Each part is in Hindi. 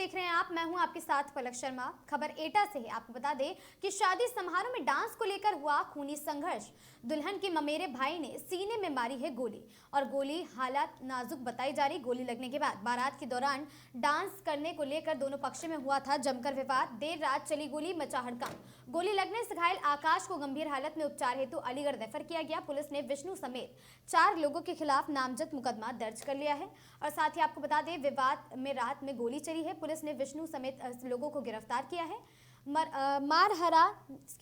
देख रहे हैं आप, मैं हूं आपके साथ पलक शर्मा। खबर एटा से है। आपको बता दें कि शादी समारोह में डांस को लेकर हुआ खूनी संघर्ष। दुल्हन के ममेरे भाई ने सीने में मारी है गोली और गोली हालत नाजुक बताई जा रही। गोली लगने के बाद बारात के दौरान डांस करने को लेकर दोनों पक्ष में हुआ था जमकर विवाद। देर रात चली गोली, मचा हड़कंप। गोली लगने से घायल आकाश को गंभीर हालत में उपचार हेतु अलीगढ़ रेफर किया गया। पुलिस ने विष्णु समेत 4 लोगों के खिलाफ नामजद मुकदमा दर्ज कर लिया है। और साथ ही आपको बता दें, विवाद में रात में गोली चली है। पुलिस ने विष्णु समेत लोगों को गिरफ्तार किया है। मारहरा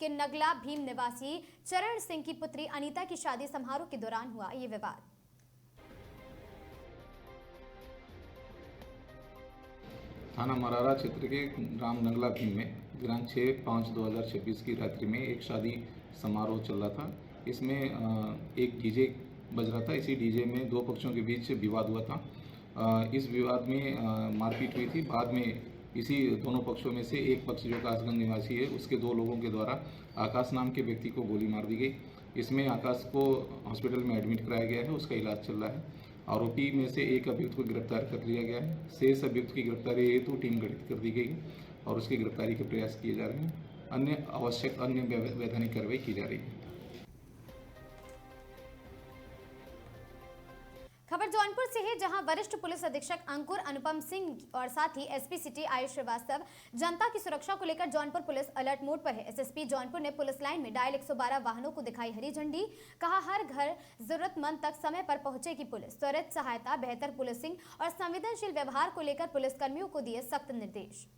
के नगला भीम निवासी चरण सिंह की पुत्री अनीता की शादी समारोह के दौरान हुआ ये विवाद। थाना मरारा क्षेत्र के ग्राम नगला भीम में दिनांक 6/5/2026 की रात्रि में एक शादी समारोह चल रहा था। इसमें एक डीजे बज रहा था। इसी डीजे में दो पक्षों के बीच विवाद हुआ था। इस विवाद में मारपीट हुई थी। बाद में इसी दोनों पक्षों में से एक पक्ष जो कासगंज निवासी है, उसके 2 लोगों के द्वारा आकाश नाम के व्यक्ति को गोली मार दी गई। इसमें आकाश को हॉस्पिटल में एडमिट कराया गया है, उसका इलाज चल रहा है। आरोपी में से एक अभियुक्त को गिरफ्तार कर लिया गया है। शेष अभियुक्त की गिरफ्तारी हेतु टीम गठित कर दी गई है और उसकी गिरफ्तारी के प्रयास किए जा रहे हैं। अन्य वैधानिक कार्रवाई की जा रही है। खबर जौनपुर से है, जहां वरिष्ठ पुलिस अधीक्षक अंकुर अनुपम सिंह और साथ ही एसपी सिटी आयुष श्रीवास्तव जनता की सुरक्षा को लेकर जौनपुर पुलिस अलर्ट मोड पर है। एसएसपी जौनपुर ने पुलिस लाइन में डायल 112 वाहनों को दिखाई हरी झंडी। कहा, हर घर जरूरतमंद तक समय पर पहुंचेगी पुलिस। त्वरित सहायता, बेहतर पुलिसिंग और संवेदनशील व्यवहार को लेकर पुलिसकर्मियों को दिए सख्त निर्देश।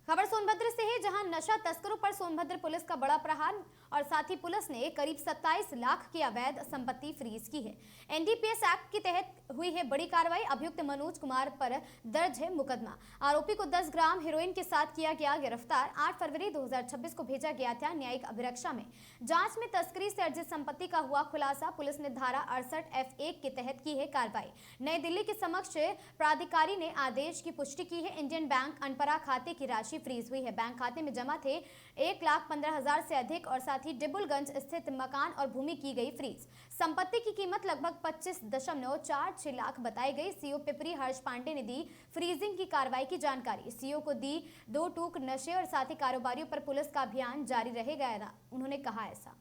खबर सोनभद्र से है, जहां नशा तस्करों पर सोनभद्र पुलिस का बड़ा प्रहार और साथ ही पुलिस ने करीब 27 लाख की अवैध संपत्ति फ्रीज की है। एनडीपीएस एक्ट के तहत हुई है बड़ी कार्रवाई। अभियुक्त मनोज कुमार पर दर्ज है मुकदमा। आरोपी को 10 ग्राम हेरोइन के साथ किया गया गिरफ्तार। 8 फरवरी 2026 को भेजा गया था न्यायिक अभिरक्षा में। जांच में तस्करी से अर्जित संपत्ति का हुआ खुलासा। पुलिस ने धारा 68F1 के तहत की है कार्रवाई। नई दिल्ली के समक्ष प्राधिकारी ने आदेश की पुष्टि की है। इंडियन बैंक अनपरा खाते की राशि फ्रीज हुई है। बैंक खाते में जमा थे 1,15,000 से अधिक और साथ ही डिबुलगंज स्थित मकान और भूमि की गई फ्रीज। संपत्ति की कीमत लगभग 25.46 लाख बताई गई। सीओ पिपरी हर्ष पांडे ने दी फ्रीजिंग की कार्रवाई की जानकारी। सीओ को दी 2 टूक नशे और साथ ही कारोबारियों पर पुलिस का अभियान जारी रहेगा, उन्होंने कहा ऐसा।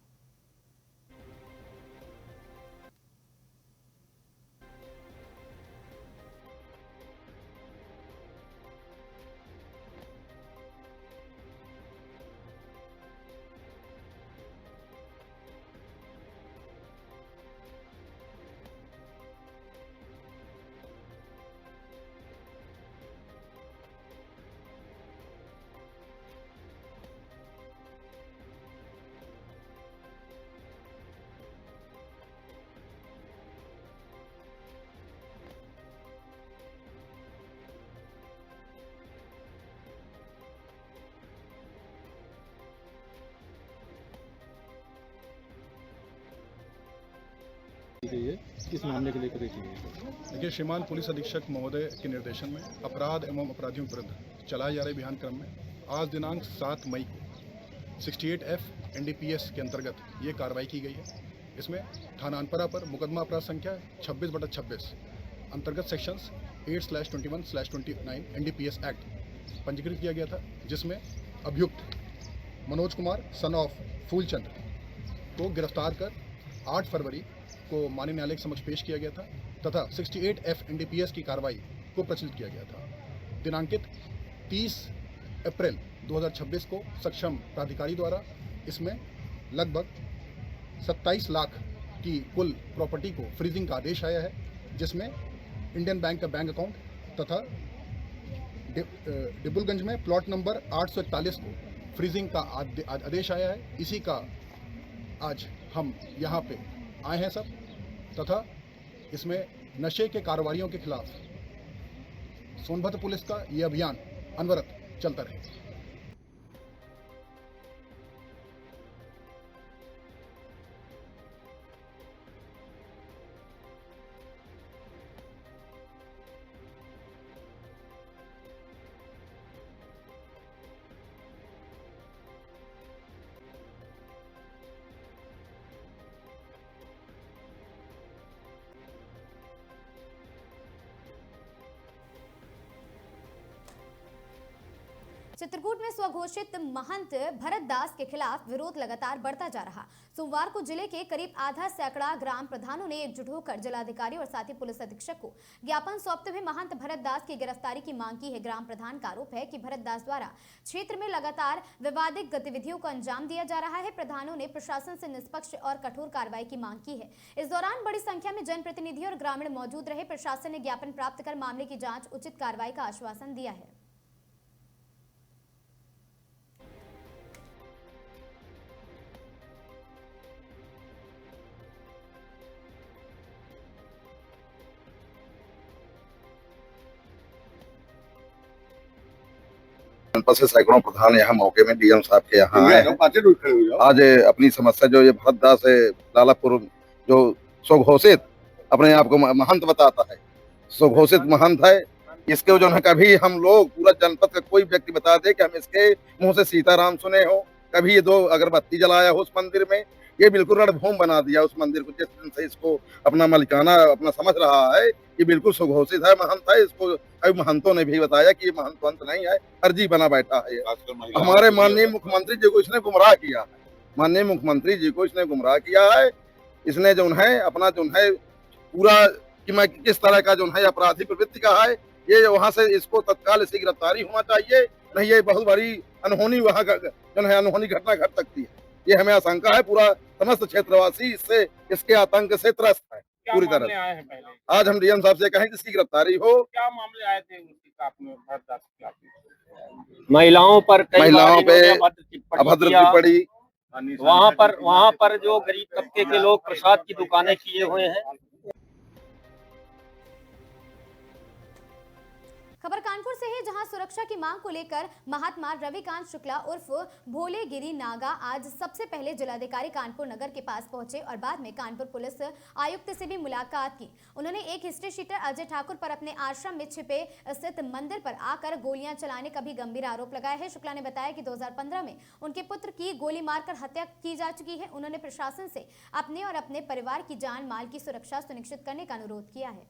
किस मामले को लेकर देखिए, श्रीमान पुलिस अधीक्षक महोदय के निर्देशन में अपराध एवं अपराधियों विरुद्ध चलाए जा रहे अभियान क्रम में आज दिनांक 7 मई को 68F एनडीपीएस के अंतर्गत ये कार्रवाई की गई है। इसमें थाना अनपरा पर मुकदमा अपराध संख्या 26/26 अंतर्गत सेक्शंस 8/21/29 एनडीपीएस एक्ट पंजीकृत किया गया था, जिसमें अभियुक्त मनोज कुमार सन ऑफ फूलचंद को गिरफ्तार कर 8 फरवरी को माननीय न्यायालय के समक्ष पेश किया गया था तथा 68F एनडीपीएस की कार्रवाई को प्रचलित किया गया था। दिनांकित 30 अप्रैल 2026 को सक्षम प्राधिकारी द्वारा इसमें लगभग 27 लाख की कुल प्रॉपर्टी को फ्रीजिंग का आदेश आया है, जिसमें इंडियन बैंक का बैंक अकाउंट तथा डिबुलगंज में प्लॉट नंबर 841 को फ्रीजिंग का आदेश आया है। इसी का आज हम यहाँ पे आए हैं सब, तथा इसमें नशे के कारोबारियों के खिलाफ सोनभद्र पुलिस का ये अभियान अनवरत चलता रहे। चित्रकूट में स्वघोषित महंत भरत दास के खिलाफ विरोध लगातार बढ़ता जा रहा। सोमवार को जिले के करीब आधा सैकड़ा ग्राम प्रधानों ने एकजुट होकर जिलाधिकारी और साथ ही पुलिस अधीक्षक को ज्ञापन सौंपते हुए महंत भरत दास की गिरफ्तारी की मांग की है। ग्राम प्रधान का आरोप है कि भरत दास द्वारा क्षेत्र में लगातार विवादित गतिविधियों को अंजाम दिया जा रहा है। प्रधानों ने प्रशासन से निष्पक्ष और कठोर कार्रवाई की मांग की है। इस दौरान बड़ी संख्या में जनप्रतिनिधि और ग्रामीण मौजूद रहे। प्रशासन ने ज्ञापन प्राप्त कर मामले की जांच उचित कार्रवाई का आश्वासन दिया है। जनपद से सैकड़ों प्रधान यहाँ मौके में डीएम साहब के यहाँ आए हैं। आज अपनी समस्या जो ये भरत दास है लालापुर जो स्वघोषित अपने आप को महंत बताता है, स्वघोषित महंत है, इसके जो है कभी हम लोग पूरा जनपद का कोई व्यक्ति बता दे कि हम इसके मुंह से सीताराम सुने हो, कभी ये 2 अगरबत्ती जलाया हो उस मंदिर में, ये बिल्कुल रणभूमि बना दिया उस मंदिर को। जिस दिन से इसको अपना मालिकाना अपना समझ रहा है, ये बिल्कुल सुघोषित है, महंत है। इसको अभी महंतों ने भी बताया कि ये महंत नहीं है, फर्जी बना बैठा है। हमारे माननीय मुख्यमंत्री जी को इसने गुमराह किया है, माननीय मुख्यमंत्री जी को इसने गुमराह किया है। इसने जो है अपना जो है पूरा कि मैं किस तरह का जो है अपराधी प्रवृत्ति का है, ये वहाँ से इसको तत्काल इसकी गिरफ्तारी होना चाहिए, नहीं ये बहुत बड़ी अनहोनी वहाँ जो है अनहोनी घटना घट सकती है। ये हमें आशंका है। पूरा समस्त क्षेत्रवासी इससे इसके आतंक से त्रस्त है पूरी तरह से। आज हम डीएम साहब से कहें कि इसकी गिरफ्तारी हो। क्या मामले आए थे महिलाओं पे अभद्र टिप्पणी, वहाँ पर जो गरीब तबके के लोग प्रसाद की दुकानें किए हुए हैं। खबर कानपुर से है, जहां सुरक्षा की मांग को लेकर महात्मा रविकांत शुक्ला उर्फ भोलेगिरी नागा आज सबसे पहले जिलाधिकारी कानपुर नगर के पास पहुंचे और बाद में कानपुर पुलिस आयुक्त से भी मुलाकात की। उन्होंने एक हिस्ट्री शीटर अजय ठाकुर पर अपने आश्रम में छिपे स्थित मंदिर पर आकर गोलियां चलाने का भी गंभीर आरोप लगाया है। शुक्ला ने बताया कि 2015 में उनके पुत्र की गोली मारकर हत्या की जा चुकी है। उन्होंने प्रशासन से अपने और अपने परिवार की जान माल की सुरक्षा सुनिश्चित करने का अनुरोध किया है।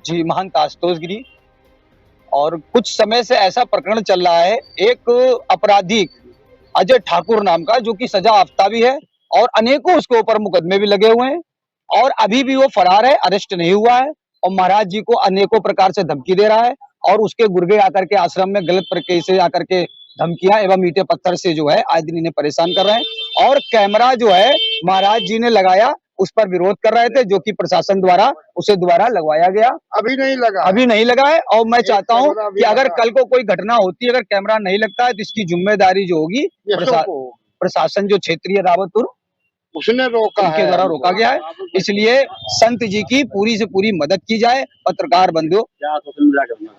जी, महंत आशुतोष गिरी। और कुछ समय से ऐसा प्रकरण चल रहा है, एक अपराधी अजय ठाकुर नाम का, जो कि सजा आफताबी है और अनेकों उसके ऊपर मुकदमे भी लगे हुए हैं और अभी भी वो फरार है, अरेस्ट नहीं हुआ है और महाराज जी को अनेकों प्रकार से धमकी दे रहा है और उसके गुर्गे आकर के आश्रम में गलत तरीके से आकर के धमकियां एवं ईंटे पत्थर से जो है आज दिन इन्हें परेशान कर रहे हैं। और कैमरा जो है महाराज जी ने लगाया, उस पर विरोध कर रहे थे, जो कि प्रशासन द्वारा उसे दोबारा लगवाया गया। अभी नहीं लगा है। और मैं चाहता हूं कि अगर कल को कोई घटना होती है, अगर कैमरा नहीं लगता है, तो इसकी जिम्मेदारी जो होगी प्रशासन जो क्षेत्रीय रावतपुर उसने रोका है, द्वारा रोका गया है। इसलिए संत जी की पूरी से पूरी मदद की जाए। पत्रकार बंधुओं,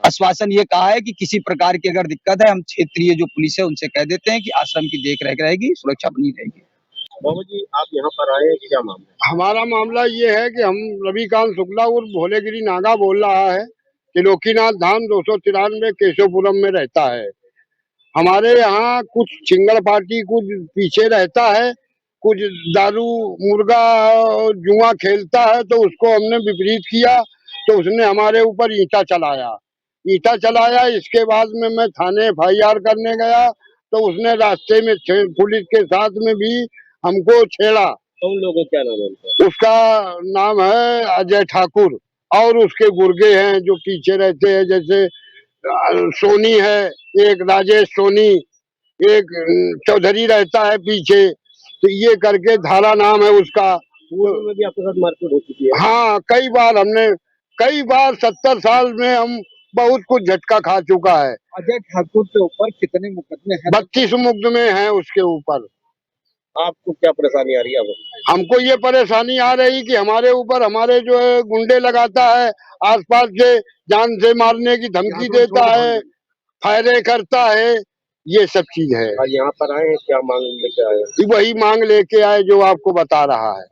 आश्वासन ये कहा है कि किसी प्रकार की अगर दिक्कत है, हम क्षेत्रीय जो पुलिस है उनसे कह देते हैं कि आश्रम की देख रेख रहेगी, सुरक्षा बनी रहेगी। बाबू जी, आप यहाँ पर आए हैं कि क्या मामला? हमारा मामला ये है कि हम रविकांत शुक्ला उर्फ भोलेगिरी नागा बोल रहा है कि लोकीनाथ धाम 293 केशवपुरम में रहता है। हमारे यहाँ कुछ चिंगड़ पार्टी कुछ पीछे रहता है, कुछ दारू मुर्गा जुआ खेलता है, तो उसको हमने विपरीत किया तो उसने हमारे ऊपर ईंटा चलाया। इसके बाद में मैं थाने FIR करने गया तो उसने रास्ते में पुलिस के साथ में भी हमको छेड़ा। कौन लोग हैं, क्या नाम है उनका? उसका नाम है अजय ठाकुर और उसके गुर्गे हैं जो पीछे रहते हैं, जैसे सोनी है, एक राजेश सोनी, एक चौधरी रहता है पीछे, तो ये करके धारा नाम है उसका। वो भी आपके साथ मारपीट हो चुकी है? हाँ, कई बार 70 साल में हम बहुत कुछ झटका खा चुका है। अजय ठाकुर के ऊपर कितने मुकदमे हैं? 32 मुकदमे हैं उसके ऊपर। आपको क्या परेशानी आ रही है अब? हमको ये परेशानी आ रही कि हमारे ऊपर हमारे जो है गुंडे लगाता है, आसपास से जान से मारने की धमकी देता है, फायरिंग करता है, ये सब चीज है। आज यहाँ पर आए हैं, क्या मांग लेके आए हैं? वही मांग लेके आए जो आपको बता रहा है।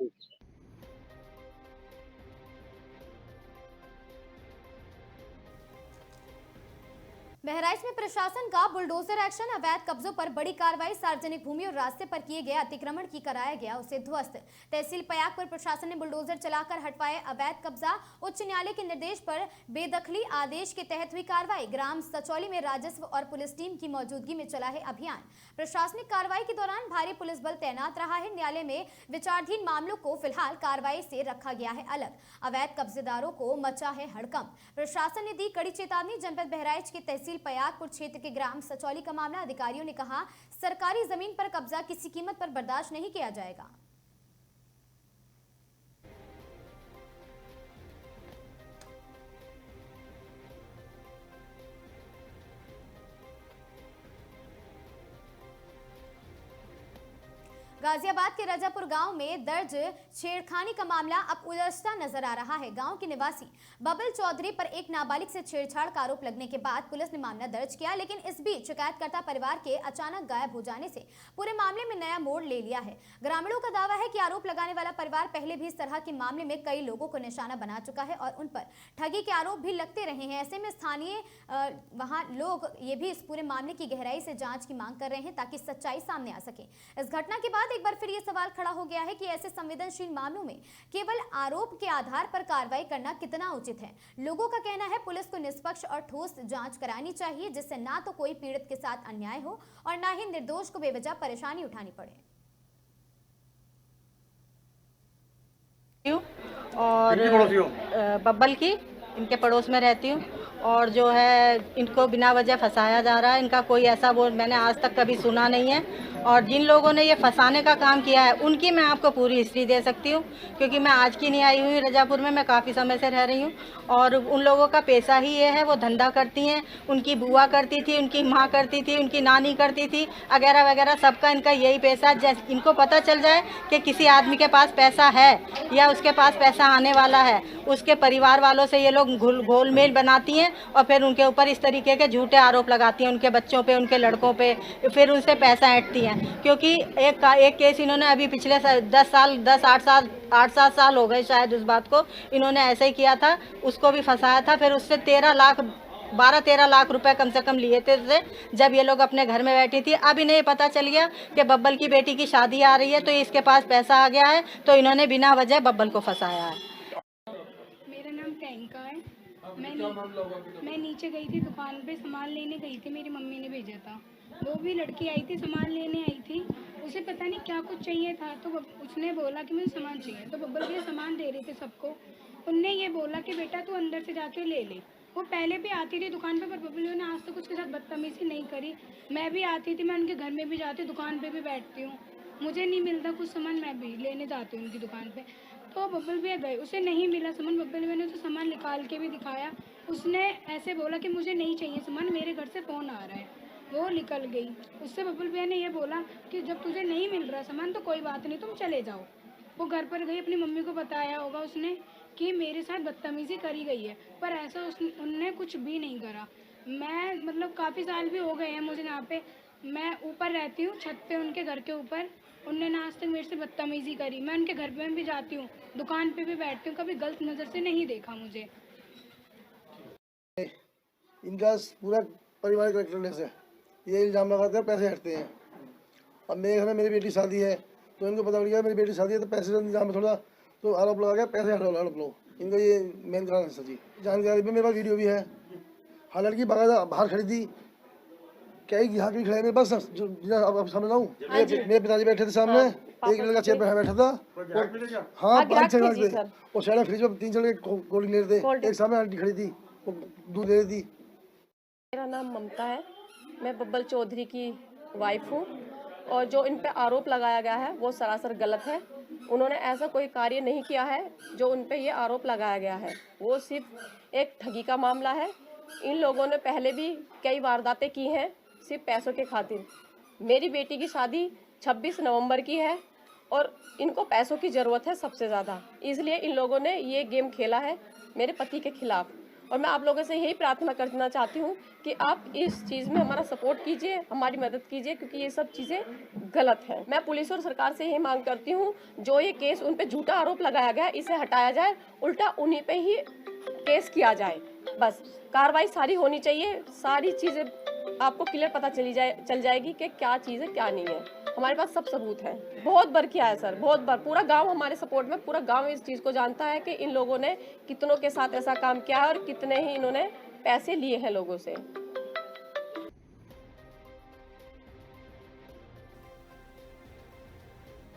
बहराइच में प्रशासन का बुलडोजर एक्शन, अवैध कब्जों पर बड़ी कार्रवाई, सार्वजनिक भूमि और रास्ते पर किए गए अतिक्रमण की कराया गया उसे ध्वस्त। तहसील पयागपुर प्रशासन ने बुलडोजर चलाकर हटवाए अवैध कब्जा, उच्च न्यायालय के निर्देश पर बेदखली आदेश के तहत हुई कार्रवाई। ग्राम सचौली में राजस्व और पुलिस टीम की मौजूदगी में चला है अभियान। प्रशासनिक कार्रवाई के दौरान भारी पुलिस बल तैनात रहा है। न्यायालय में विचाराधीन मामलों को फिलहाल कार्रवाई से रखा गया है अलग। अवैध कब्जेदारों को मचा है हड़कंप। प्रशासन ने दी कड़ी चेतावनी। जनपद बहराइच के तहसील पयागपुर क्षेत्र के ग्राम सचौली का मामला। अधिकारियों ने कहा, सरकारी जमीन पर कब्जा किसी कीमत पर बर्दाश्त नहीं किया जाएगा। गाजियाबाद के रजापुर गांव में दर्ज छेड़खानी का मामला अब उलझता नजर आ रहा है। गांव के निवासी बबल चौधरी पर एक नाबालिग से छेड़छाड़ का आरोप लगने के बाद पुलिस ने मामला दर्ज किया, लेकिन इस बीच शिकायतकर्ता परिवार के अचानक गायब हो जाने से पूरे मामले में नया मोड़ ले लिया है। ग्रामीणों का दावा है कि आरोप लगाने वाला परिवार पहले भी इस तरह के मामले में कई लोगों को निशाना बना चुका है और उन पर ठगी के आरोप भी लगते रहे हैं। ऐसे में स्थानीय वहां लोग ये भी इस पूरे मामले की गहराई से जांच की मांग कर रहे हैं ताकि सच्चाई सामने आ सके। इस घटना के बाद एक बार फिर ये सवाल खड़ा हो गया है कि ऐसे संवेदनशील मामलों में केवल आरोप के आधार पर कार्रवाई करना कितना उचित है। लोगों का कहना है पुलिस को निष्पक्ष और ठोस जांच करानी चाहिए, जिससे ना तो कोई पीड़ित के साथ अन्याय हो और ना ही निर्दोष को बेवजह परेशानी उठानी पड़े। और बब्बल की इनके पड़ोस में रहती हूँ और जो है इनको बिना वजह फंसाया जा रहा है। इनका कोई ऐसा बोल मैंने आज तक कभी सुना नहीं है। और जिन लोगों ने ये फंसाने का काम किया है उनकी मैं आपको पूरी हिस्ट्री दे सकती हूँ, क्योंकि मैं आज की नहीं आई हुई रजापुर में, मैं काफ़ी समय से रह रही हूँ। और उन लोगों का पेशा ही ये है, वो धंधा करती हैं। उनकी बुआ करती थी, उनकी माँ करती थी, उनकी नानी करती थी, वगैरह वगैरह, सबका इनका यही पेशा। जैसे इनको पता चल जाए कि किसी आदमी के पास पैसा है या उसके पास पैसा आने वाला है, उसके परिवार वालों से ये लोग घोलमेल बनाती हैं और फिर उनके ऊपर इस तरीके के झूठे आरोप लगाती हैं, उनके बच्चों पे, उनके लड़कों पे, फिर उनसे पैसा ऐंठती हैं। क्योंकि एक केस इन्होंने अभी पिछले 8-7 साल हो गए शायद उस बात को, इन्होंने ऐसे ही किया था, उसको भी फंसाया था। फिर उससे 12-13 लाख रुपए कम से कम लिए थे उससे, जब ये लोग अपने घर में बैठी थी। अब इन्हें पता चल गया कि बब्बल की बेटी की शादी आ रही है तो इसके पास पैसा आ गया है, तो इन्होंने बिना वजह बब्बल को फंसाया है। मेरा नाम प्रियंका है। मैं नीचे गई थी, दुकान पे सामान लेने गई थी, मेरी मम्मी ने भेजा था। वो भी लड़की आई थी, सामान लेने आई थी, उसे पता नहीं क्या कुछ चाहिए था, तो उसने बोला कि मुझे सामान चाहिए, तो बब्बल भैया सामान दे रहे थे सबको। उनने ये बोला कि बेटा तू अंदर से जाके ले ले। वो पहले भी आती थी दुकान पे, पर बब्बल भैया ने आज तक उसके साथ बदतमीजी नहीं करी। मैं भी आती थी, मैं उनके घर में भी जाती हूँ, दुकान पे भी बैठती हूँ, मुझे नहीं मिलता कुछ सामान, मैं भी लेने जाती हूँ उनकी दुकान पे। तो बब्बल भैया गए, उसे नहीं मिला सामान। बब्बल भैया ने उसे सामान निकाल के भी दिखाया। उसने ऐसे बोला कि मुझे नहीं चाहिए सामान, मेरे घर से फ़ोन आ रहा है। वो निकल गई। उससे बब्बल भैया ने ये बोला कि जब तुझे नहीं मिल रहा सामान तो कोई बात नहीं, तुम चले जाओ। वो घर पर गई, अपनी मम्मी को बताया होगा उसने कि मेरे साथ बदतमीज़ी करी गई है, पर ऐसा उनने कुछ भी नहीं करा। मैं मतलब काफ़ी साल भी हो गए हैं मुझे यहाँ पे, मैं ऊपर रहती हूँ छत पे उनके घर के ऊपर। उनने ना आज तक मेरे से बदतमीज़ी करी। मैं उनके घर पे भी जाती हूँ, दुकान पे भी बैठती हूँ, कभी गलत नज़र से नहीं देखा मुझे। इनका पूरा परिवार कनेक्टेडनेस है, ये इल्ज़ाम लगाते हैं पैसे हटते हैं। अब मेरे घर में मेरी बेटी शादी है तो इनको पता लग गया मेरी बेटी शादी है तो पैसे का इंतजाम है थोड़ा, तो आरोप लगा गया पैसे हड़प लो। इनका ये मेन कारण है सर जी। जानकारी में मेरे पास वीडियो भी है। हाँ, लड़की बाहर खड़ी थी, क्या यहाँ खड़े मेरे पास, अब समझ रहा हूँ, मेरे पिताजी बैठे थे सामने, एक लड़का चेयर पर बैठा था, हाँ 5-6 और साइड में फ्रिज में 3 लड़के कोल्ड ड्रिंक ले रहे थे, एक सामने आंटी खड़ी थी वो दूध ले रही थी। मेरा नाम ममता है, मैं बब्बल चौधरी की वाइफ हूँ और जो इन पे आरोप लगाया गया है वो सरासर गलत है। उन्होंने ऐसा कोई कार्य नहीं किया है जो उन पे ये आरोप लगाया गया है। वो सिर्फ एक ठगी का मामला है इन लोगों ने पहले भी कई वारदातें की हैं सिर्फ पैसों के खातिर। मेरी बेटी की शादी 26 नवंबर की है और इनको पैसों की ज़रूरत है सबसे ज़्यादा, इसलिए इन लोगों ने ये गेम खेला है मेरे पति के खिलाफ। और मैं आप लोगों से यही प्रार्थना करना चाहती हूँ कि आप इस चीज़ में हमारा सपोर्ट कीजिए, हमारी मदद कीजिए, क्योंकि ये सब चीज़ें गलत हैं। मैं पुलिस और सरकार से यही मांग करती हूँ, जो ये केस उन पे झूठा आरोप लगाया गया इसे हटाया जाए, उल्टा उन्हीं पे ही केस किया जाए। बस कार्रवाई सारी होनी चाहिए, सारी चीज़ें आपको क्लियर पता चल जाएगी कि क्या चीज़ है क्या नहीं है। हमारे पास सब सबूत है। बहुत बार किया है सर, बहुत बार। पूरा गांव हमारे सपोर्ट में, पूरा गांव इस चीज़ को जानता है कि इन लोगों ने कितनों के साथ ऐसा काम किया है और कितने ही इन्होंने पैसे लिए हैं लोगों से।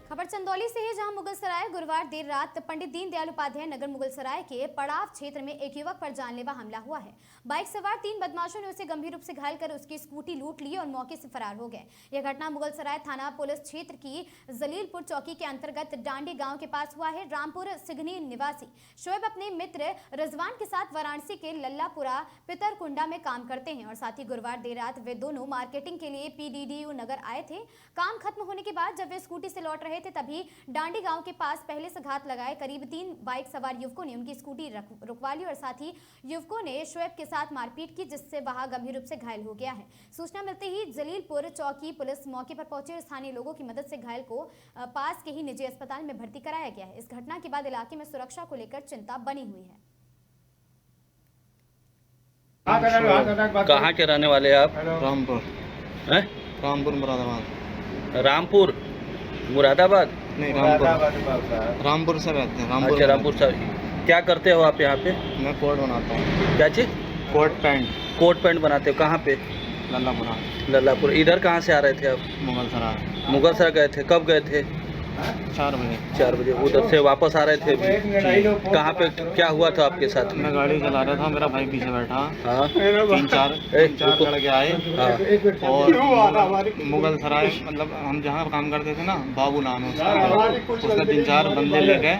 खबर चंदौली से है, जहां मुगलसराय गुरुवार देर रात पंडित दीनदयाल उपाध्याय नगर मुगलसराय के पड़ाव क्षेत्र में एक युवक पर जानलेवा हमला हुआ है। बाइक सवार 3 बदमाशों ने उसे गंभीर रूप से घायल कर उसकी स्कूटी लूट ली और मौके से फरार हो गए। यह घटना मुगलसराय थाना पुलिस क्षेत्र की जलीलपुर चौकी के अंतर्गत डांडी गांव के पास हुआ है। रामपुर सिगनी निवासी शोएब अपने मित्र रिजवान के साथ वाराणसी के लल्लापुरा पितरकुंडा में काम करते हैं और साथ ही गुरुवार देर रात वे दोनों मार्केटिंग के लिए PDDU नगर आए थे। काम खत्म होने के बाद जब वे स्कूटी से लौट रहे थे, तभी डांडी गांव के पास पहले से घात लगाए करीब 3 बाइक सवार युवकों ने उनकी स्कूटी रुकवा ली और साथ ही युवकों ने शोएब के साथ मारपीट की, जिससे वह गंभीर रूप से घायल हो गया है। सूचना मिलते ही जलीलपुर चौकी पुलिस मौके पर पहुंचे और स्थानीय लोगों की मदद से घायल को पास के ही निजी अस्पताल में भर्ती कराया गया है। इस घटना के बाद इलाके में सुरक्षा को लेकर चिंता बनी हुई है। कहाँ के रहने वाले आप? रामपुर। हैं? रामपुर मुरादाबाद। रामपुर मुरादाबाद? नहीं, रामपुर से रहते हैं। रामपुर। अच्छा, रामपुर से। क्या करते हो आप यहाँ पे? मैं कोट बनाता हूँ। क्या चीज? Coat pant. कोट पैंट बनाते हो? कहाँ पे? लल्लापुरा। लल्लापुर। इधर कहाँ से आ रहे थे आप? मुगलसराय। मुगलसराय गए थे? कब गए थे? 4 बजे। 4 बजे। उधर से वापस आ रहे थे? कहाँ पे क्या हुआ था आपके साथ? मैं गाड़ी चला रहा था, मेरा भाई पीछे बैठा। हाँ। 3-4 लड़के आए। हाँ। और मुगलसराय मतलब हम जहाँ काम करते थे ना, बाबू नाम है उसका 3-4 बंदे ले गए,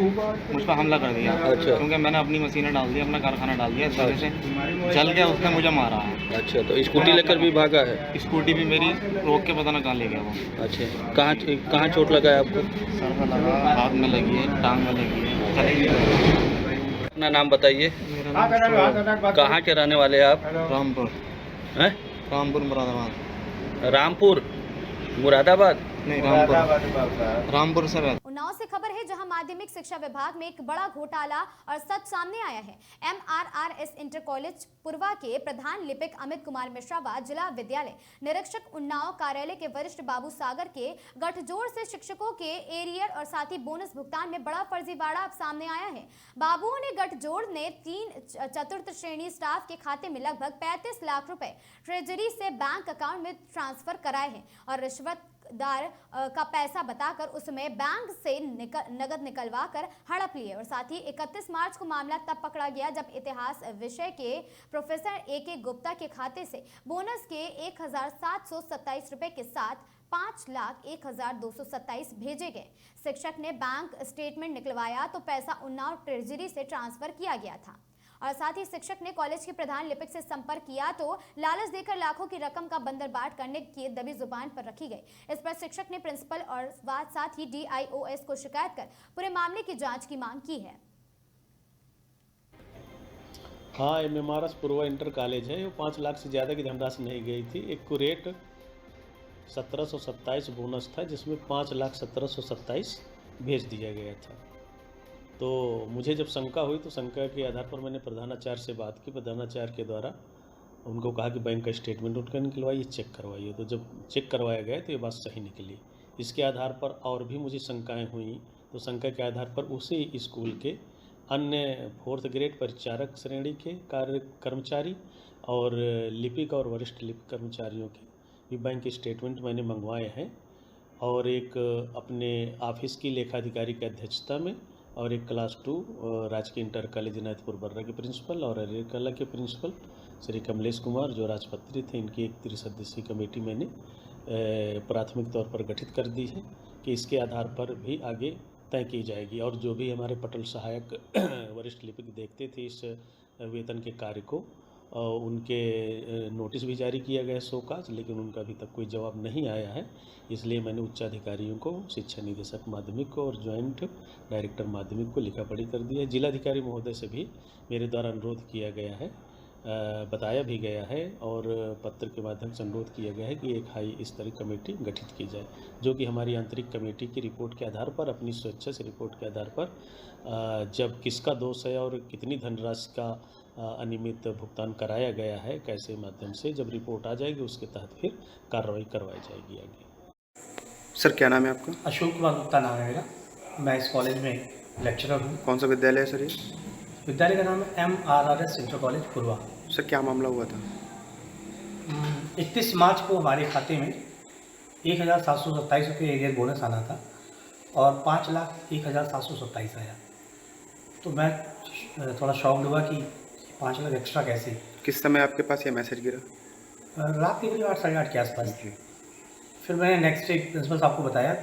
मुझ पर हमला कर दिया। अच्छा। क्योंकि मैंने अपनी मशीनें डाल दी, अपना कारखाना डाल दिया, इस वजह से जल गया, उसने मुझे मारा है। अच्छा, तो स्कूटी लेकर भी भागा है? स्कूटी भी मेरी रोक के पता ना कहाँ ले गया वो। अच्छा, कहाँ चोट लगा है आपको? सर में लगा, हाथ में लगी है, टांग में लगी है, चलेगी। अपना नाम बताइए। मेरा नाम कहाँ के रहने वाले आप? रामपुर। हैं? रामपुर मुरादाबाद। रामपुर मुरादाबाद? नहीं, रामपुर से रहते। उन्नाव से खबर है, जहां माध्यमिक शिक्षा विभाग में एक बड़ा घोटाला और सच सामने आया है। MRRS इंटर कॉलेज पुरवा के प्रधान लिपिक अमित कुमार मिश्रा व जिला विद्यालय निरीक्षक उन्नाव कार्यालय के वरिष्ठ बाबू सागर के गठजोड़ से शिक्षकों के एरियर और साथ ही बोनस भुगतान में बड़ा फर्जीवाड़ा अब सामने आया है। बाबुओं ने गठजोड़ ने 3 चतुर्थ श्रेणी स्टाफ के खाते में लगभग 35 लाख रुपए ट्रेजरी से बैंक अकाउंट में ट्रांसफर कराए हैं और रिश्वतदार का पैसा बताकर उसमें बैंक से नगद निकलवा कर हड़प लिए और साथ ही 31 मार्च को मामला तब पकड़ा गया जब इतिहास विषय के प्रोफेसर AK गुप्ता के खाते से बोनस के 1727 रुपए के साथ 5,01,227 भेजे गए। शिक्षक ने बैंक स्टेटमेंट निकलवाया तो पैसा उन्नाव ट्रेजरी से ट्रांसफर किया गया था और साथ ही शिक्षक ने कॉलेज के प्रधान लिपिक से संपर्क किया तो लालच देकर लाखों की रकम का बंदरबाट करने की दबी जुबान पर रखी गई। इस पर शिक्षक ने प्रिंसिपल और साथ ही DIOS को शिकायत कर पूरे मामले की जांच की मांग की है। हाँ, MRRS पुरवा इंटर कॉलेज है, वो 5 लाख से ज़्यादा की धनराशि नहीं गई थी। एक कुरेट 1727 बोनस था जिसमें 5,17,27 भेज दिया गया था। तो मुझे जब शंका हुई तो शंका के आधार पर मैंने प्रधानाचार्य से बात की। प्रधानाचार्य के द्वारा उनको कहा कि बैंक का स्टेटमेंट उनका निकलवाइए, चेक करवाइए। तो जब चेक करवाया गया तो ये बात सही निकली। इसके आधार पर और भी मुझे शंकाएं हुई, तो शंका के आधार पर उसी स्कूल के अन्य 4th ग्रेड परिचारक श्रेणी के कर्मचारी और लिपिक और वरिष्ठ लिपिक कर्मचारियों के भी बैंक स्टेटमेंट मैंने मंगवाए हैं और एक अपने ऑफिस की लेखाधिकारी की अध्यक्षता में और एक क्लास 2 राजकीय इंटर कॉलेज इनायतपुर बर्रा के प्रिंसिपल और अरेकला के प्रिंसिपल श्री कमलेश कुमार जो राजपत्री थे, इनकी एक 3 सदस्यीय कमेटी मैंने प्राथमिक तौर पर गठित कर दी है कि इसके आधार पर भी आगे तय की जाएगी। और जो भी हमारे पटल सहायक वरिष्ठ लिपिक देखते थे इस वेतन के कार्य को उनके नोटिस भी जारी किया गया शोकाज, लेकिन उनका अभी तक कोई जवाब नहीं आया है। इसलिए मैंने उच्चाधिकारियों को, शिक्षा निदेशक माध्यमिक को और ज्वाइंट डायरेक्टर माध्यमिक को लिखा पढ़ी कर दिया है। जिलाधिकारी महोदय से भी मेरे द्वारा अनुरोध किया गया है, बताया भी गया है और पत्र के माध्यम से अनुरोध किया गया है कि एक हाई स्तरीय कमेटी गठित की जाए, जो कि हमारी आंतरिक कमेटी की रिपोर्ट के आधार पर, अपनी स्वेच्छा से रिपोर्ट के आधार पर जब किसका दोष है और कितनी धनराशि का अनियमित भुगतान कराया गया है, कैसे माध्यम से, जब रिपोर्ट आ जाएगी उसके तहत फिर कार्रवाई करवाई जाएगी आगे। सर क्या नाम है आपका? अशोक कुमार गुप्ता नाम है मेरा। मैं इस कॉलेज में लेक्चरर हूँ। कौन सा विद्यालय है सर ये? विद्यालय का नाम है MRRS इंटर कॉलेज पूर्वा। सर क्या मामला हुआ था? 31 मार्च को हमारे खाते में 1,727 रुपये एरियर बोनस आना था और 5,01,727 आया। तो मैं थोड़ा शॉक्ड हुआ कि 5 लाख एक्स्ट्रा कैसे। किस समय आपके पास ये मैसेज गिरा? रात के करीब 8 साढ़े 8 के आसपास। फिर मैंने नेक्स्ट डे प्रिंसिपल साहब को बताया,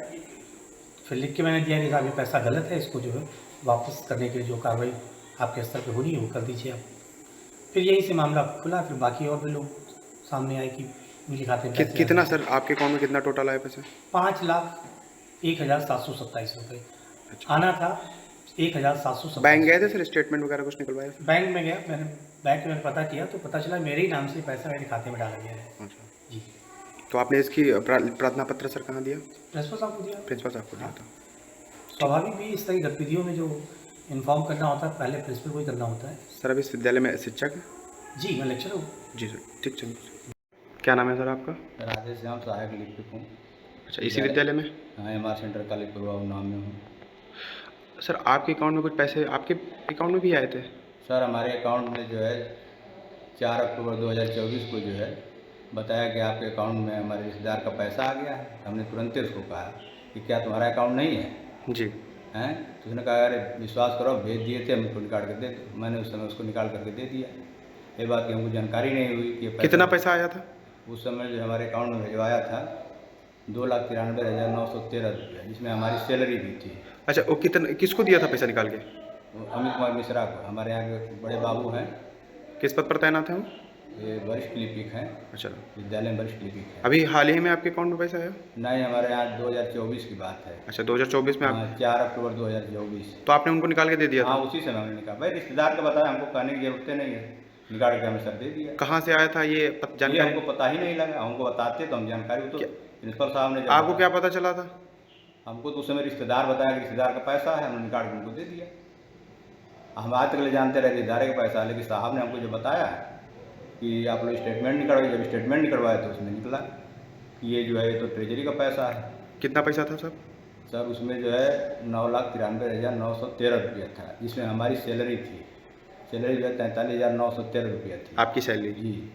फिर लिख के मैंने दिया कि साहब ये पैसा गलत है, इसको जो है वापस करने के लिए जो कार्रवाई आपके स्तर पे होनी है वो कर दीजिए आप। फिर यहीं से मामला खुला, फिर बाकी और भी लोग सामने आए कि मुझे खाते में कितना सर आपके अकाउंट में कितना टोटल आया पैसे? 5,01,727 रुपये आना था। 1,727। बैंक गए थे सर, स्टेटमेंट वगैरह कुछ निकलवाया? बैंक में गया, मैंने बैंक में पता किया तो पता चला मेरे ही नाम से पैसा मेरे खाते में डाला गया है। जी। तो आपने इसकी प्रार्थना पत्र सर कहाँ दिया? प्रिंसिपल साहब को दिया। प्रिंसिपल साहब को दिया था। स्वाभाविक भी इस तरह की गतिविधियों में जो इन्फॉर्म करना होता है पहले प्रिंसिपल को ही करना होता है। सर अभी इस विद्यालय में शिक्षक है? जी मैं लेक्चरर हूँ। जी सर, ठीक चलिए। क्या नाम है सर आपका? राजेश श्याम, सहायक लिपिक हूँ। अच्छा, इसी विद्यालय में? हाँ, MR सेंटर कॉलेज पूर्वा नाम में हूँ। सर आपके अकाउंट में कुछ पैसे आपके अकाउंट में भी आए थे? सर हमारे अकाउंट में जो है 4 अक्टूबर 2024 को जो है बताया कि आपके अकाउंट में हमारे रिश्तेदार का पैसा आ गया है। हमने तुरंत ही उसको कहा कि क्या तुम्हारा अकाउंट नहीं है? जी। हैं? तो उसने कहा अरे विश्वास करो, भेज दिए थे, हमको निकाल कर दे दो। मैंने उस समय उसको निकाल करके दे दिया। ये बात की हमको जानकारी नहीं हुई कि कितना पैसा आया था उस समय जो हमारे अकाउंट में भिजवाया था 2,93,913 रुपये, जिसमें हमारी सैलरी भी थी। अच्छा, वो कितना किसको दिया था पैसा निकाल के? अमित कुमार मिश्रा को, हमारे यहाँ के बड़े बाबू हैं। किस पद पर तैनात हैं वो? ये वरिष्ठ लिपिक हैं। अच्छा, विद्यालय में वरिष्ठ लिपिक हैं। अभी हाल ही में आपके अकाउंट में पैसा आया? नहीं, हमारे यहाँ 2024 की बात है। अच्छा, 2024 में आप? 4 अक्टूबर 2024। तो आपने उनको निकाल के दे दिया था? हाँ, उसी समय हमने निकाला। भाई रिश्तेदार का बताया, हमको कहने की जरूरत नहीं है, निकाल के हमें सर दे दिया। कहाँ से आया था ये जानकारी? हमको पता ही नहीं लगा, हमको बताते तो हम जानकारी। तो प्रिंसिपल साहब ने आपको क्या पता चला था? हमको तो उस समय रिश्तेदार बताया कि रिश्तेदार का पैसा है, हमने निकाल के उनको दे दिया। हम आज तक जानते रहे रिश्तेदार का पैसा, लेकिन साहब ने हमको जो बताया कि आप लोग स्टेटमेंट निकलवाइए। जब स्टेटमेंट निकलवाए तो उसमें निकला ये जो है ये तो ट्रेजरी का पैसा है। कितना पैसा था सर? सर उसमें जो है 9,93,913 रुपया था, जिसमें हमारी सैलरी थी। सैलरी जो है 43,913 रुपया थी। आपकी सैलरी? जी।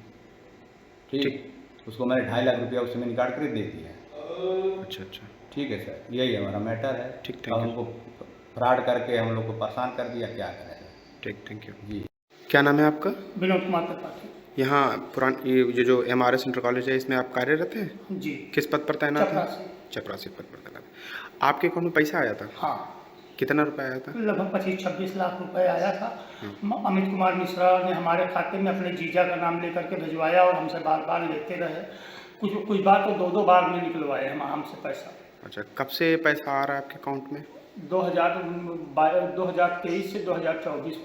ठीक। उसको मैंने 2.5 लाख रुपया उस समय निकाल कर दे दिया। अच्छा अच्छा, ठीक है सर, यही हमारा मैटर है। ठीक। अब हमको फ्रॉड करके हम लोग को परेशान कर दिया, क्या करें। ठीक, थैंक यू। जी। क्या नाम है आपका? विनोद कुमार त्रिपाठी। यहाँ पुरानी जो MRS इंटर कॉलेज है इसमें आप कार्यरत हैं? जी। किस पद पर तैनात हैं? चपरासी पद पर तैनात। आपके अकाउंट में पैसा आया था? हाँ। कितना रुपया आया था? लगभग 25-26 लाख रुपए आया था। अमित कुमार मिश्रा ने हमारे खाते में अपने जीजा का नाम लेकर के भिजवाया और हमसे बार बार लेते रहे। कुछ बार तो 2-2 बार में निकलवाए हमसे पैसा। अच्छा, कब से पैसा आ रहा है आपके अकाउंट में? 2023 से 2024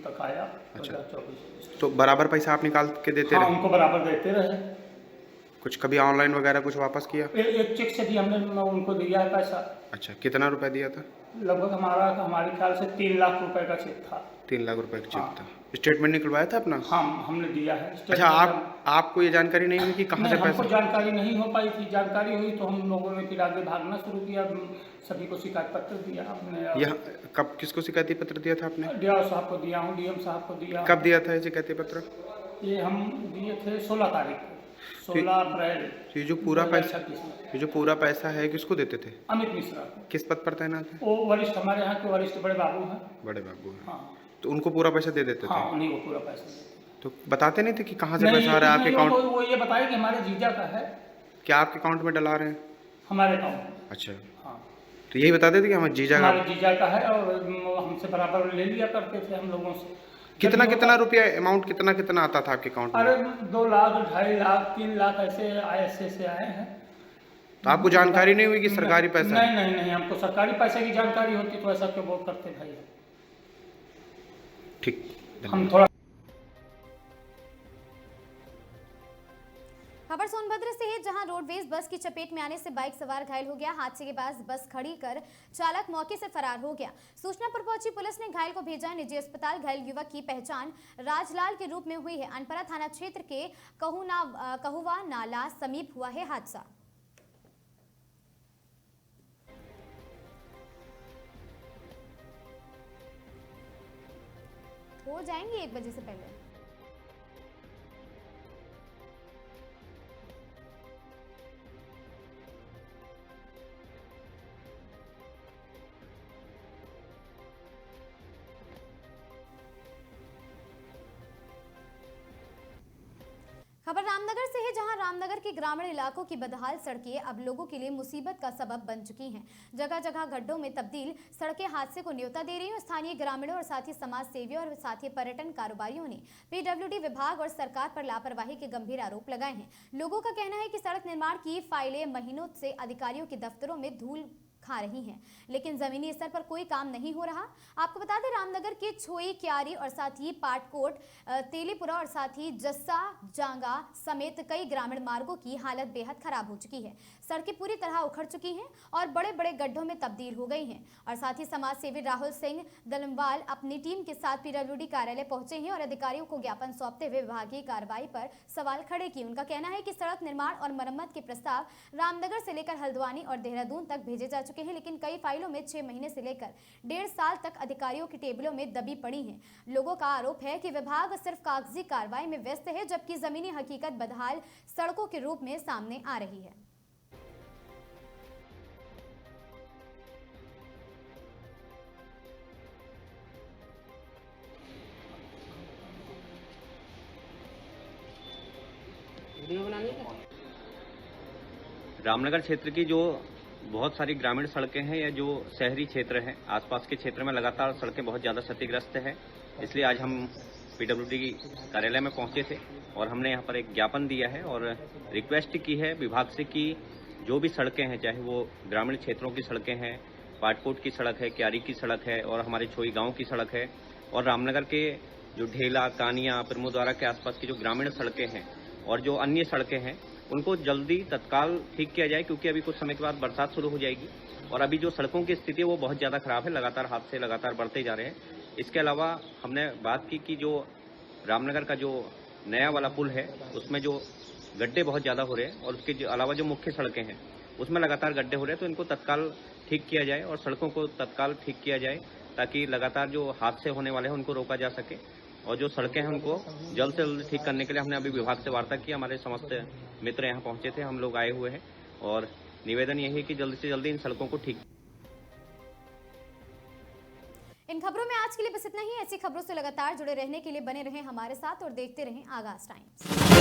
तक आया। अच्छा। 2024। तो बराबर पैसा आप निकाल के देते रहे? उनको बराबर देते रहे। कुछ कभी ऑनलाइन वगैरह कुछ वापस किया? एक चेक से भी हमने उनको दिया है पैसा। अच्छा, कितना रुपया दिया था? लगभग हमारे ख्याल से 3 लाख रुपए का चेक था। 3 लाख रुपए का चेक था। स्टेटमेंट निकलवाया था अपना? हाँ, हमने दिया है। अच्छा, आपको ये जानकारी नहीं हुई कि कहाँ से पैसा? हमको जानकारी नहीं हो पाई थी। जानकारी हुई तो हम लोगों ने फिर आगे भागना शुरू किया, सभी को शिकायत पत्र दिया हमने। यहाँ कब किसको शिकायती पत्र दिया था आपने? DO साहब को दिया हूँ, DM साहब को दिया। कब दिया था ये शिकायती पत्र? ये हम दिए थे 16 तारीख को, 16 अप्रैल। ये जो पूरा पैसा है किसको देते थे? अमित मिश्रा। किस पद पर तैनात है? वो वरिष्ठ, हमारे यहाँ के वरिष्ठ बड़े बाबू हैं। बड़े बाबू हैं। हाँ। तो उनको पूरा पैसा दे देते थे? हाँ, उन्हीं को पूरा पैसा देते। तो बताते नहीं थे कि कहाँ से पैसा आ रहा है आपके अकाउंट? वो ये बताया कि हमारे जीजा का है। क्या आपके अकाउंट में डला रहे हैं? हमारे अकाउंट में। अच्छा। हाँ। तो यही बताते थे कि हमारे जीजा का है और हमसे बराबर ले लिया करते थे हम लोगों से। कितना कितना रुपया अमाउंट कितना कितना आता था आपके अकाउंट में? अरे 2 लाख 2.5 लाख 3 लाख ऐसे आए हैं। तो आपको जानकारी नहीं हुई कि सरकारी पैसा? नहीं, हमको सरकारी पैसे की जानकारी होती तो ऐसा क्यों वो करते भाई। ठीक, हम थोड़ा। खबर सोनभद्र से है, जहां रोडवेज बस की चपेट में आने से बाइक सवार घायल हो गया। हादसे के बाद बस खड़ी कर चालक मौके से फरार हो गया। सूचना पर पहुंची पुलिस ने घायल को भेजा निजी अस्पताल। घायल युवक की पहचान राजलाल के रूप में हुई है। अनपरा थाना क्षेत्र के कहुआ नाला समीप हुआ है हादसा। हो जाएंगे 1 बजे से पहले। खबर रामनगर से है, जहां रामनगर के ग्रामीण इलाकों की बदहाल सड़कें अब लोगों के लिए मुसीबत का सबब बन चुकी हैं। जगह जगह गड्ढों में तब्दील सड़कें हादसे को न्योता दे रही हैं। स्थानीय ग्रामीणों और साथ ही समाज सेवियों और साथ ही पर्यटन कारोबारियों ने पीडब्ल्यूडी विभाग और सरकार पर लापरवाही के गंभीर आरोप लगाए हैं। लोगों का कहना है कि सड़क निर्माण की फाइलें महीनों से अधिकारियों के दफ्तरों में धूल खा रही हैं, लेकिन जमीनी स्तर पर कोई काम नहीं हो रहा। आपको बता दें, रामनगर के छोई, क्यारी और साथ ही पाटकोट, तेलीपुरा और साथ ही जस्सा जांगा समेत कई ग्रामीण मार्गों की हालत बेहद खराब हो चुकी है। सड़कें पूरी तरह उखड़ चुकी हैं और बड़े बड़े गड्ढों में तब्दील हो गई हैं। और साथ ही समाज सेवी राहुल सिंह दलमवाल अपनी टीम के साथ पीडब्ल्यूडी कार्यालय पहुंचे हैं और अधिकारियों को ज्ञापन सौंपते हुए विभागीय कार्रवाई पर सवाल खड़े किए। उनका कहना है कि सड़क निर्माण और मरम्मत के प्रस्ताव रामनगर से लेकर हल्द्वानी और देहरादून तक भेजे जा चुके हैं, लेकिन कई फाइलों में 6 महीने से लेकर 1.5 साल तक अधिकारियों की टेबलों में दबी पड़ी हैं। लोगों का आरोप है कि विभाग सिर्फ कागजी कार्रवाई में व्यस्त है, जबकि जमीनी हकीकत बदहाल सड़कों के रूप में सामने आ रही है। रामनगर क्षेत्र की जो बहुत सारी ग्रामीण सड़कें हैं या जो शहरी क्षेत्र हैं, आसपास के क्षेत्र में लगातार सड़कें बहुत ज़्यादा क्षतिग्रस्त है। इसलिए आज हम पीडब्ल्यूडी कार्यालय में पहुंचे थे और हमने यहां पर एक ज्ञापन दिया है और रिक्वेस्ट की है विभाग से कि जो भी सड़कें हैं, चाहे वो ग्रामीण क्षेत्रों की सड़कें हैं, पाटकोट की सड़क है, क्यारी की सड़क है और हमारे छोई गाँव की सड़क है और रामनगर के जो ढेला, कानिया, प्रमोद्वारा के आसपास की जो ग्रामीण सड़कें हैं और जो अन्य सड़कें हैं, उनको जल्दी तत्काल ठीक किया जाए, क्योंकि अभी कुछ समय के बाद बरसात शुरू हो जाएगी और अभी जो सड़कों की स्थिति है वो बहुत ज़्यादा खराब है। लगातार हादसे लगातार बढ़ते जा रहे हैं। इसके अलावा हमने बात की कि जो रामनगर का जो नया वाला पुल है उसमें जो गड्ढे बहुत ज़्यादा हो रहे हैं और उसके अलावा जो मुख्य सड़कें हैं उसमें लगातार गड्ढे हो रहे हैं, तो इनको तत्काल ठीक किया जाए और सड़कों को तत्काल ठीक किया जाए ताकि लगातार जो हादसे होने वाले हैं उनको रोका जा सके। और जो सड़कें हैं उनको जल्द से जल्द ठीक करने के लिए हमने अभी विभाग से वार्ता की। हमारे समस्त मित्र यहाँ पहुंचे थे, हम लोग आए हुए हैं और निवेदन यही है कि जल्दी से जल्दी इन सड़कों को ठीक। इन खबरों में आज के लिए बस इतना ही। ऐसी खबरों से लगातार जुड़े रहने के लिए बने रहें हमारे साथ और देखते रहें आगाज टाइम्स।